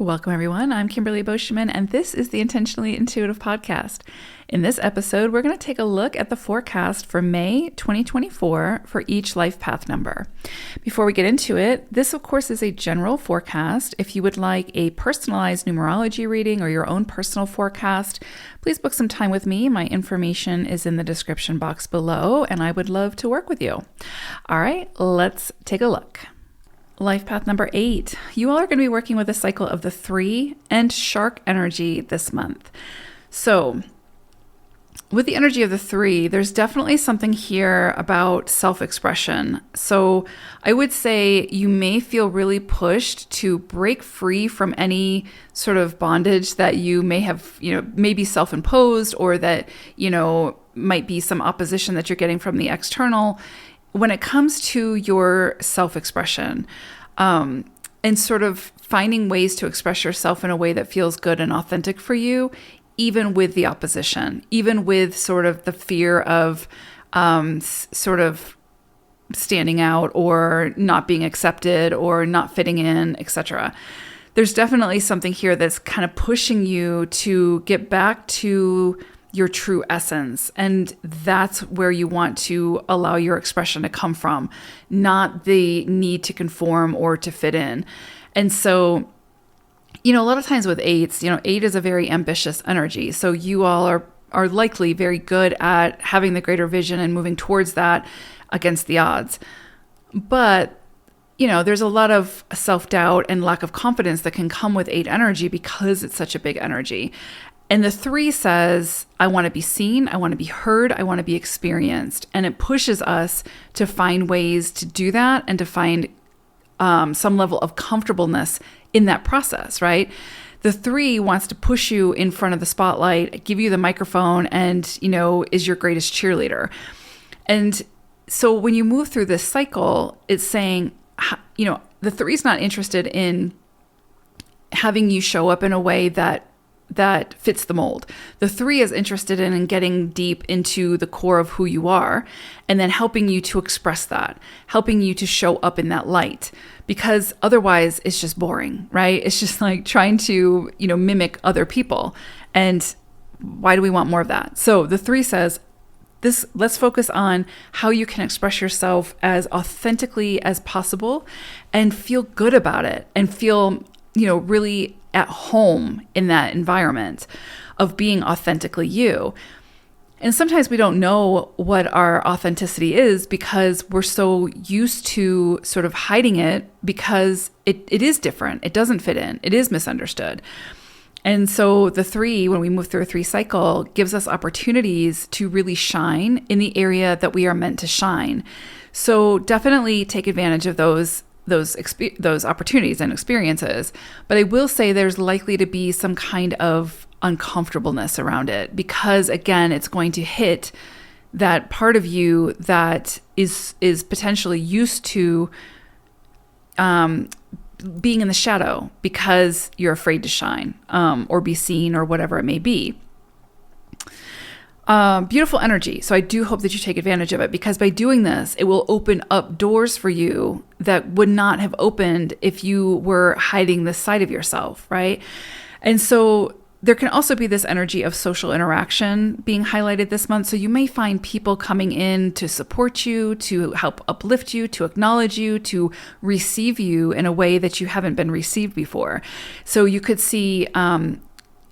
Welcome, everyone. I'm Kimberly Boschman, and this is the Intentionally Intuitive Podcast. In this episode, we're going to take a look at the forecast for May 2024 for each life path number. Before we get into it, this, of course, is a general forecast. If you would like a personalized numerology reading or your own personal forecast, please book some time with me. My information is in the description box below, and I would love to work with you. All right, let's take a look. Life path number 8. You all are going to be working with a cycle of the 3 and shark energy this month. So with the energy of the 3, there's definitely something here about self-expression. So I would say you may feel really pushed to break free from any sort of bondage that you may have, maybe self-imposed, or that, might be some opposition that you're getting from the external when it comes to your self-expression, and sort of finding ways to express yourself in a way that feels good and authentic for you, even with the opposition, even with sort of the fear of sort of standing out or not being accepted or not fitting in, etc. There's definitely something here that's kind of pushing you to get back to your true essence. And that's where you want to allow your expression to come from, not the need to conform or to fit in. And so, a lot of times with 8s, 8 is a very ambitious energy. So you all are likely very good at having the greater vision and moving towards that against the odds. But there's a lot of self-doubt and lack of confidence that can come with 8 energy because it's such a big energy. And the 3 says, I want to be seen, I want to be heard, I want to be experienced. And it pushes us to find ways to do that and to find some level of comfortableness in that process, right? The 3 wants to push you in front of the spotlight, give you the microphone, and, is your greatest cheerleader. And so when you move through this cycle, it's saying, the 3 is not interested in having you show up in a way that fits the mold. The 3 is interested in getting deep into the core of who you are and then helping you to express that, helping you to show up in that light, because otherwise it's just boring, right? It's just like trying to, mimic other people. And why do we want more of that? So the 3 says, let's focus on how you can express yourself as authentically as possible and feel good about it and feel, really at home in that environment of being authentically you. And sometimes we don't know what our authenticity is because we're so used to sort of hiding it because it is different. It doesn't fit in. It is misunderstood. And so the 3, when we move through a 3 cycle, gives us opportunities to really shine in the area that we are meant to shine. So definitely take advantage of those opportunities and experiences. But I will say there's likely to be some kind of uncomfortableness around it because, again, it's going to hit that part of you that is potentially used to being in the shadow because you're afraid to shine or be seen or whatever it may be. Beautiful energy. So I do hope that you take advantage of it because by doing this, it will open up doors for you that would not have opened if you were hiding this side of yourself, right? And so there can also be this energy of social interaction being highlighted this month. So you may find people coming in to support you, to help uplift you, to acknowledge you, to receive you in a way that you haven't been received before. So you could see,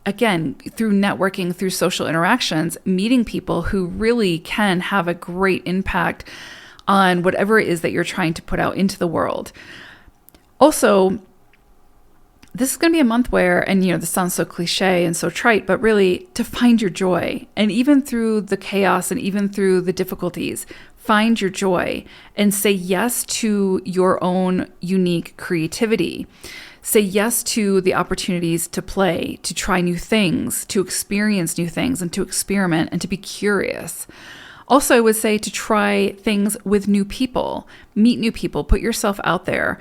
again, through networking, through social interactions, meeting people who really can have a great impact on whatever it is that you're trying to put out into the world. Also, this is going to be a month where, and this sounds so cliche and so trite, but really to find your joy. And even through the chaos and even through the difficulties, find your joy and say yes to your own unique creativity. Say yes to the opportunities to play, to try new things, to experience new things, and to experiment and to be curious. Also, I would say to try things with new people, meet new people, put yourself out there,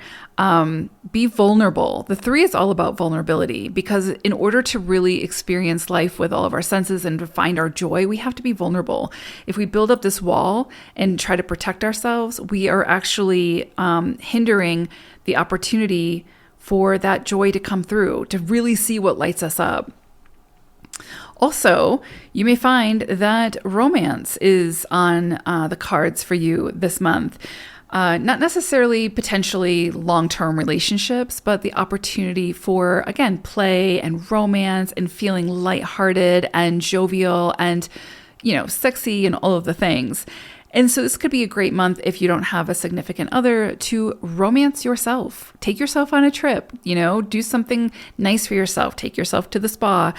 be vulnerable. The 3 is all about vulnerability because in order to really experience life with all of our senses and to find our joy, we have to be vulnerable. If we build up this wall and try to protect ourselves, we are actually hindering the opportunity for that joy to come through, to really see what lights us up. Also, you may find that romance is on the cards for you this month. Not necessarily potentially long-term relationships, but the opportunity for, again, play and romance and feeling lighthearted and jovial and, sexy and all of the things. And so this could be a great month if you don't have a significant other to romance yourself. Take yourself on a trip, do something nice for yourself. Take yourself to the spa.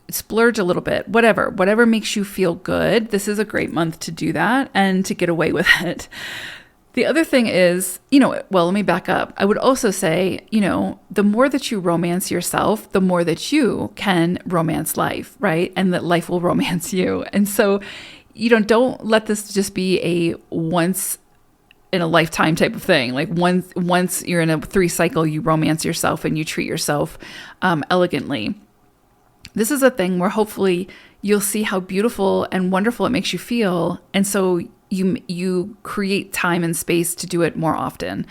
Splurge a little bit, whatever makes you feel good. This is a great month to do that and to get away with it. The other thing is, let me back up. I would also say, the more that you romance yourself, the more that you can romance life, right? And that life will romance you. And so, don't let this just be a once in a lifetime type of thing. Like once you're in a 3 cycle, you romance yourself and you treat yourself elegantly. This is a thing where hopefully you'll see how beautiful and wonderful it makes you feel. And so you create time and space to do it more often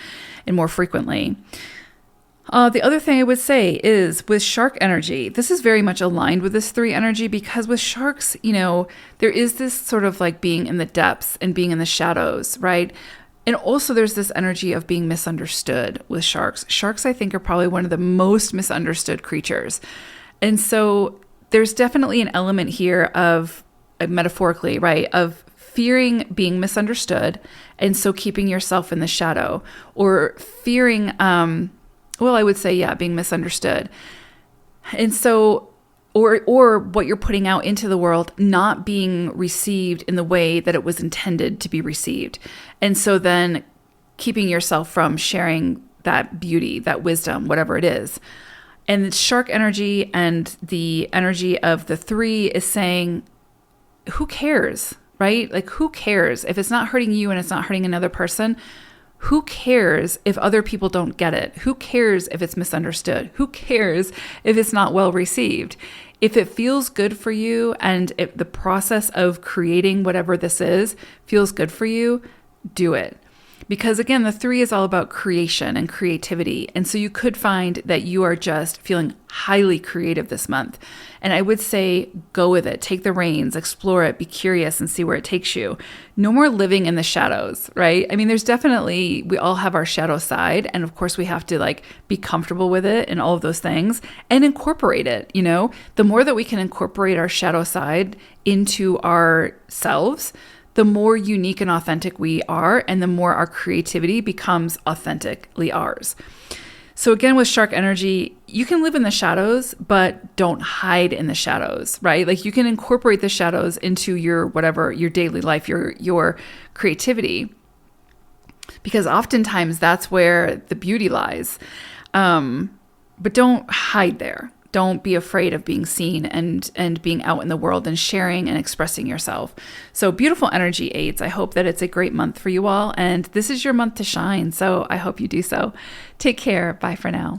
and more frequently. The other thing I would say is with shark energy, this is very much aligned with this 3 energy, because with sharks, there is this sort of like being in the depths and being in the shadows, right? And also there's this energy of being misunderstood with sharks. Sharks, I think, are probably one of the most misunderstood creatures. And so there's definitely an element here of, metaphorically, right, of fearing being misunderstood, and so keeping yourself in the shadow, or fearing, I would say, being misunderstood. And so, or what you're putting out into the world not being received in the way that it was intended to be received. And so then keeping yourself from sharing that beauty, that wisdom, whatever it is. And the shark energy and the energy of the 3 is saying, who cares, right? Like, who cares if it's not hurting you and it's not hurting another person? Who cares if other people don't get it? Who cares if it's misunderstood? Who cares if it's not well received? If it feels good for you and if the process of creating whatever this is feels good for you, do it. Because again, the 3 is all about creation and creativity. And so you could find that you are just feeling highly creative this month. And I would say, go with it, take the reins, explore it, be curious and see where it takes you. No more living in the shadows, right? I mean, we all have our shadow side. And of course we have to be comfortable with it and all of those things and incorporate it. The more that we can incorporate our shadow side into ourselves, the more unique and authentic we are, and the more our creativity becomes authentically ours. So again, with shark energy, you can live in the shadows, but don't hide in the shadows, right? Like, you can incorporate the shadows into your daily life, your creativity, because oftentimes that's where the beauty lies. But don't hide there. Don't be afraid of being seen and being out in the world and sharing and expressing yourself. So beautiful energy, 8s. I hope that it's a great month for you all. And this is your month to shine. So I hope you do so. Take care. Bye for now.